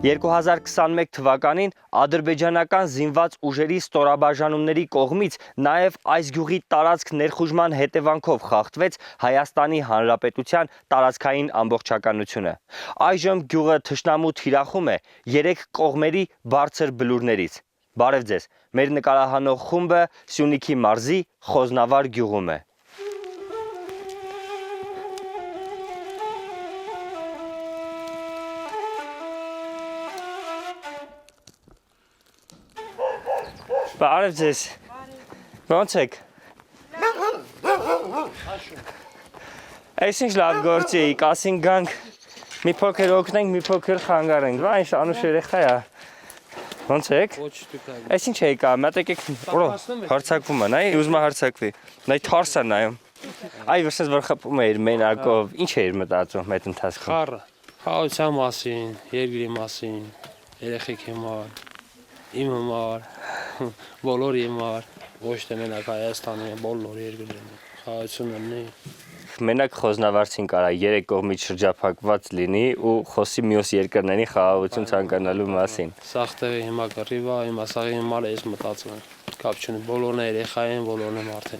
2021 թվականին ադրբեջանական զինված ուժերի ստորաբաժանումների կողմից նաև այս գյուղի տարածք ներխուժման հետևանքով խախտվեց Հայաստանի Հանրապետության տարածքային ամբողջականությունը։ Այժմ գյուղը թշնամու թիրախում է 3 կողմերի բարձր բլուրներից։ Բարև ձեզ, մեր նկարահանող խումբը Սյունիքի մարզի Խոզնավար գյուղում է։ Բարև ձեզ, ոնց եք։ Այս ինչ լավ գործի էիք, ասինք գանք մի փոքր օգնենք, մի փոքր խանգարենք, բա ինչ անուշ երեխա է։ Ոնց եք։ Այս ինչ էիք, մտեք եք հարցակվում է, նայ, ուզում է հարցակվի։ Նայ թարս է նայում։ Այ որսես որ խփում էիր մենակով, ինչ էիր մտածում այդ ընթացքում։ Խառը, խաղաղության մասին, երկրի մասին, երեխեքի համար, իմ համար, բոլորի համար, ոչ թե մենակ Հայաստանի, բոլոր երկրների խաղաղություն լինի։ Մենակ Խոզնավարցին կարա 3 կողմից շրջափակված լինի ու խոսի մյուս երկրների խաղաղություն ցանկանալու մասին։ Սաղ տեղի հիմա կռիվ է, հիմա սաղի հիմա ես մտածում եմ, կապ չունի, բոլորն է երեխա են, բոլորն է մարդ են։